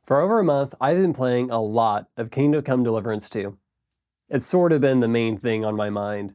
For over a month, I've been playing a lot of Kingdom Come Deliverance 2. It's sort of been the main thing on my mind.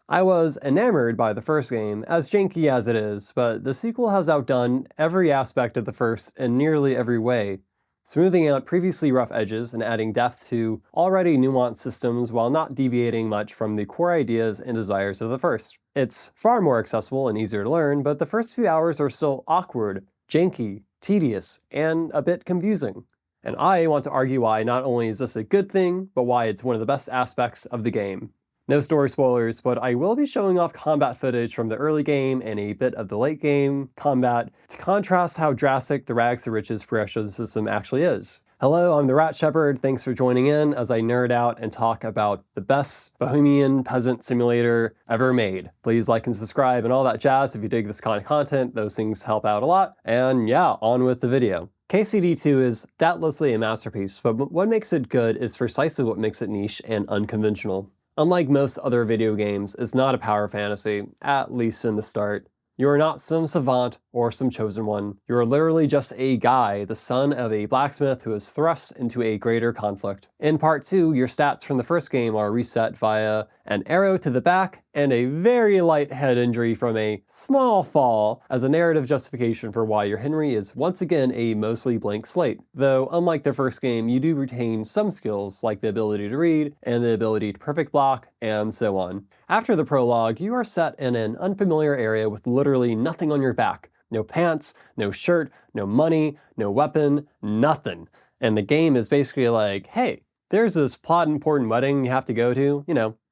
I was enamored by the first game, as janky as it is, but the sequel has outdone every aspect of the first in nearly every way, smoothing out previously rough edges and adding depth to already nuanced systems while not deviating much from the core ideas and desires of the first. It's far more accessible and easier to learn, but the first few hours are still awkward, janky, tedious, and a bit confusing. And I want to argue why not only is this a good thing, but why it's one of the best aspects of the game. No story spoilers, but I will be showing off combat footage from the early game and a bit of the late game combat to contrast how drastic the rags to riches progression system actually is. Hello, I'm the Rat Shepherd. Thanks for joining in as I nerd out and talk about the best Bohemian Peasant simulator ever made. Please like and subscribe and all that jazz if you dig this kind of content. Those things help out a lot. And yeah, on with the video. KCD2 is doubtlessly a masterpiece, but what makes it good is precisely what makes it niche and unconventional. Unlike most other video games, it's not a power fantasy, at least in the start. You are not some savant or some chosen one. You are literally just a guy, the son of a blacksmith who is thrust into a greater conflict. In part 2, your stats from the first game are reset via an arrow to the back and a very light head injury from a small fall as a narrative justification for why your Henry is once again a mostly blank slate. Though, unlike the first game, you do retain some skills like the ability to read and the ability to perfect block and so on. After the prologue, you are set in an unfamiliar area with literally nothing on your back. No pants, no shirt, no money, no weapon, nothing. And the game is basically like, hey, there's this plot important wedding you have to go to,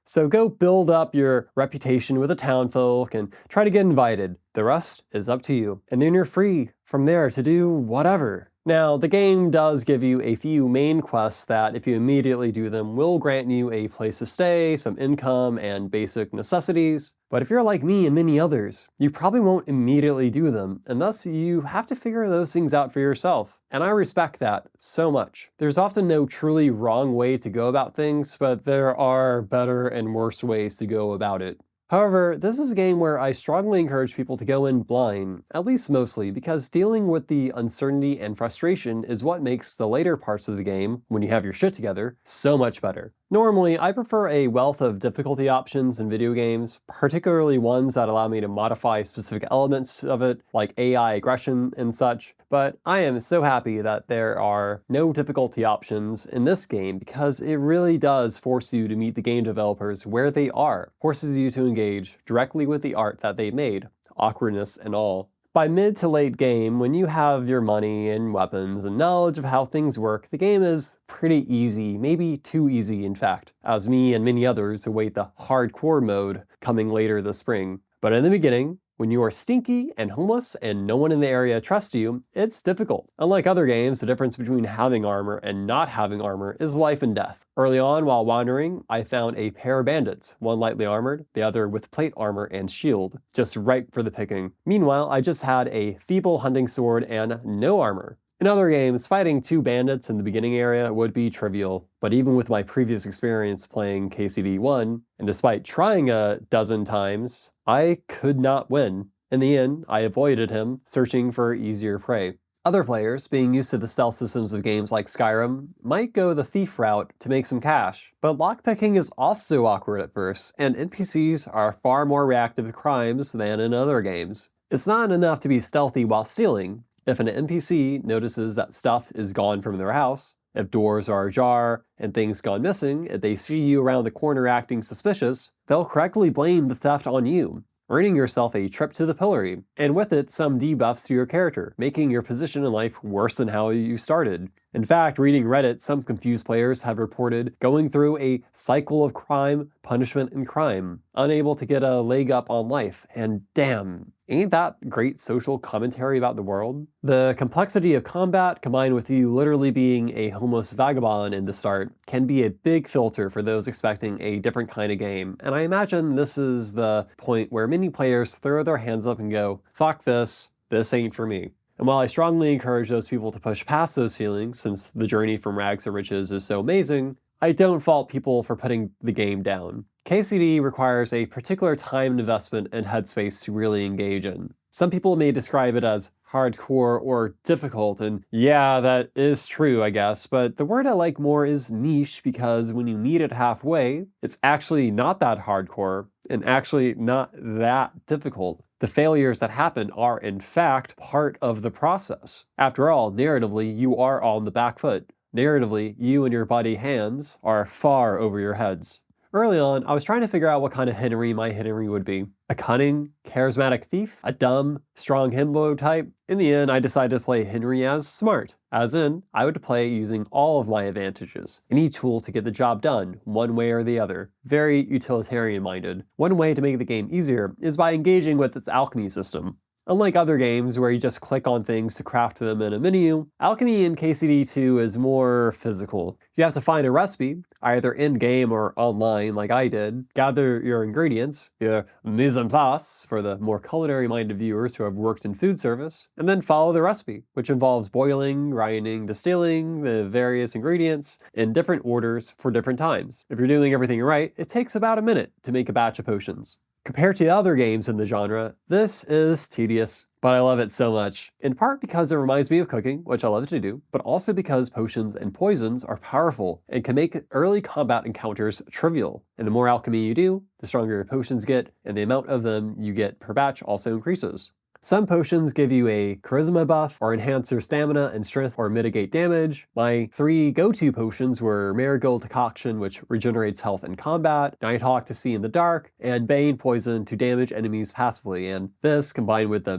So go build up your reputation with the townfolk and try to get invited. The rest is up to you. And then you're free from there to do whatever. Now, the game does give you a few main quests that, if you immediately do them, will grant you a place to stay, some income, and basic necessities. But if you're like me and many others, you probably won't immediately do them, and thus you have to figure those things out for yourself. And I respect that so much. There's often no truly wrong way to go about things, but there are better and worse ways to go about it. However, this is a game where I strongly encourage people to go in blind, at least mostly, because dealing with the uncertainty and frustration is what makes the later parts of the game, when you have your shit together, so much better. Normally, I prefer a wealth of difficulty options in video games, particularly ones that allow me to modify specific elements of it, like AI aggression and such, but I am so happy that there are no difficulty options in this game because it really does force you to meet the game developers where they are, forces you to engage directly with the art that they made, awkwardness and all. By mid to late game, when you have your money and weapons and knowledge of how things work, the game is pretty easy, maybe too easy in fact, as me and many others await the hardcore mode coming later this spring. But in the beginning, when you are stinky and homeless and no one in the area trusts you, it's difficult. Unlike other games, the difference between having armor and not having armor is life and death. Early on, while wandering, I found a pair of bandits, one lightly armored, the other with plate armor and shield, just ripe for the picking. Meanwhile, I just had a feeble hunting sword and no armor. In other games, fighting two bandits in the beginning area would be trivial, but even with my previous experience playing KCD1, and despite trying a dozen times, I could not win. In the end, I avoided him, searching for easier prey. Other players, being used to the stealth systems of games like Skyrim, might go the thief route to make some cash. But lockpicking is also awkward at first, and NPCs are far more reactive to crimes than in other games. It's not enough to be stealthy while stealing. If an NPC notices that stuff is gone from their house, if doors are ajar and things gone missing, if they see you around the corner acting suspicious, they'll correctly blame the theft on you, earning yourself a trip to the pillory, and with it some debuffs to your character, making your position in life worse than how you started. In fact, reading Reddit, some confused players have reported going through a cycle of crime, punishment, and crime, unable to get a leg up on life, and damn, ain't that great social commentary about the world? The complexity of combat, combined with you literally being a homeless vagabond in the start, can be a big filter for those expecting a different kind of game, and I imagine this is the point where many players throw their hands up and go, fuck this ain't for me. And while I strongly encourage those people to push past those feelings, since the journey from rags to riches is so amazing, I don't fault people for putting the game down. KCD requires a particular time investment and headspace to really engage in. Some people may describe it as hardcore or difficult, and yeah, that is true, I guess, but the word I like more is niche because when you meet it halfway, it's actually not that hardcore and actually not that difficult. The failures that happen are, in fact, part of the process. After all, narratively, you are on the back foot. Narratively, you and your buddy Hans are far over your heads. Early on, I was trying to figure out what kind of Henry my Henry would be. A cunning, charismatic thief? A dumb, strong himbo type? In the end, I decided to play Henry as smart. As in, I would play using all of my advantages. Any tool to get the job done, one way or the other. Very utilitarian-minded. One way to make the game easier is by engaging with its alchemy system. Unlike other games where you just click on things to craft them in a menu, alchemy in KCD2 is more physical. You have to find a recipe, either in-game or online like I did, gather your ingredients, your mise en place for the more culinary-minded viewers who have worked in food service, and then follow the recipe, which involves boiling, grinding, distilling the various ingredients in different orders for different times. If you're doing everything right, it takes about a minute to make a batch of potions. Compared to other games in the genre, this is tedious, but I love it so much. In part because it reminds me of cooking, which I love to do, but also because potions and poisons are powerful and can make early combat encounters trivial. And the more alchemy you do, the stronger your potions get, and the amount of them you get per batch also increases. Some potions give you a charisma buff, or enhance your stamina and strength, or mitigate damage. My 3 go-to potions were Marigold Decoction, which regenerates health in combat, Nighthawk to see in the dark, and Bane Poison to damage enemies passively, and this, combined with the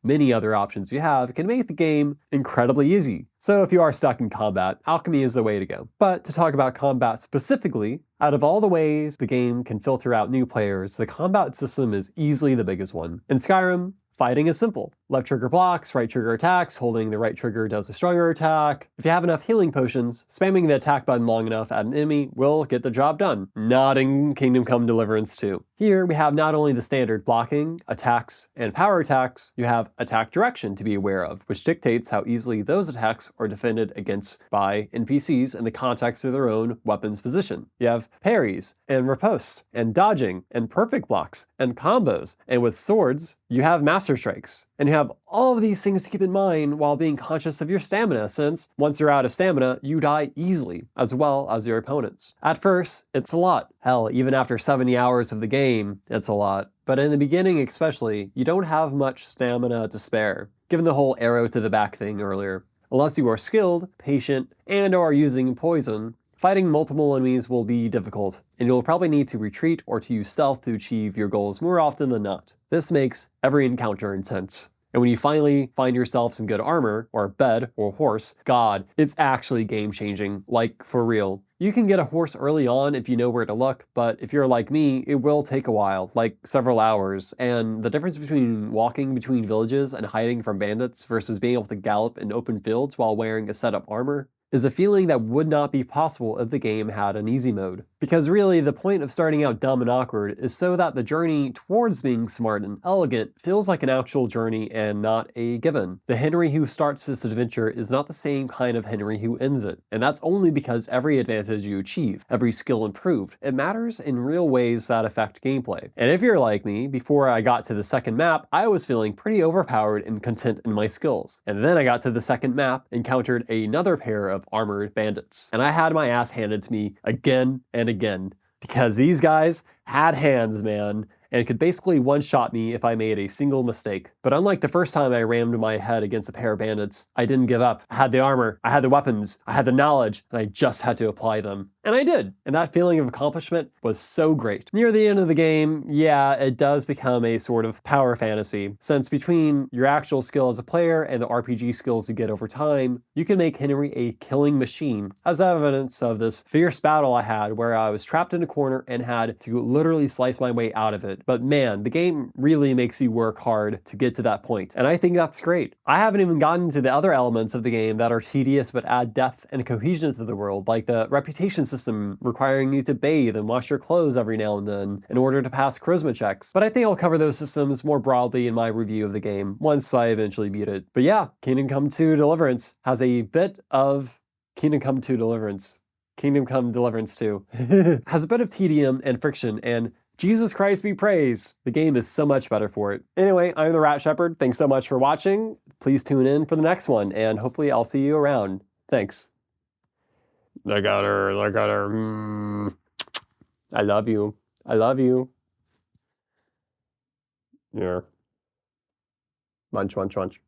many other options you have, can make the game incredibly easy. So if you are stuck in combat, alchemy is the way to go. But to talk about combat specifically, out of all the ways the game can filter out new players, the combat system is easily the biggest one. In Skyrim, fighting is simple. Left trigger blocks, right trigger attacks, holding the right trigger does a stronger attack. If you have enough healing potions, spamming the attack button long enough at an enemy will get the job done. Not in Kingdom Come Deliverance 2. Here we have not only the standard blocking, attacks, and power attacks, you have attack direction to be aware of, which dictates how easily those attacks are defended against by NPCs in the context of their own weapon's position. You have parries, and ripostes, and dodging, and perfect blocks, and combos, and with swords, you have master strikes. And you have all of these things to keep in mind while being conscious of your stamina, since once you're out of stamina, you die easily, as well as your opponents. At first, it's a lot. Hell, even after 70 hours of the game, it's a lot. But in the beginning especially, you don't have much stamina to spare, given the whole arrow to the back thing earlier. Unless you are skilled, patient, and are using poison, fighting multiple enemies will be difficult, and you'll probably need to retreat or to use stealth to achieve your goals more often than not. This makes every encounter intense. And when you finally find yourself some good armor, or bed, or horse, God, it's actually game-changing, like for real. You can get a horse early on if you know where to look, but if you're like me, it will take a while, like several hours, and the difference between walking between villages and hiding from bandits versus being able to gallop in open fields while wearing a set-up armor is a feeling that would not be possible if the game had an easy mode. Because really, the point of starting out dumb and awkward is so that the journey towards being smart and elegant feels like an actual journey and not a given. The Henry who starts this adventure is not the same kind of Henry who ends it, and that's only because every advantage you achieve, every skill improved, it matters in real ways that affect gameplay. And if you're like me, before I got to the second map, I was feeling pretty overpowered and content in my skills. And then I got to the second map, encountered another pair of armored bandits, and I had my ass handed to me again and again, because these guys had hands, man, and could basically one-shot me if I made a single mistake. But unlike the first time I rammed my head against a pair of bandits, I didn't give up. I had the armor, I had the weapons, I had the knowledge, and I just had to apply them. And I did, and that feeling of accomplishment was so great. Near the end of the game, yeah, it does become a sort of power fantasy, since between your actual skill as a player and the RPG skills you get over time, you can make Henry a killing machine, as evidence of this fierce battle I had where I was trapped in a corner and had to literally slice my way out of it. But man, the game really makes you work hard to get to that point, and I think that's great. I haven't even gotten to the other elements of the game that are tedious but add depth and cohesion to the world, like the reputation system requiring you to bathe and wash your clothes every now and then in order to pass charisma checks. But I think I'll cover those systems more broadly in my review of the game once I eventually beat it. But yeah, Kingdom Come 2 Deliverance has a bit of Kingdom Come 2 Deliverance. Kingdom Come Deliverance 2 has a bit of tedium and friction and Jesus Christ be praised. The game is so much better for it. Anyway, I'm the Rat Shepherd. Thanks so much for watching. Please tune in for the next one, and hopefully I'll see you around. Thanks. I got her. I love you. I love you. Yeah. Munch, munch, munch.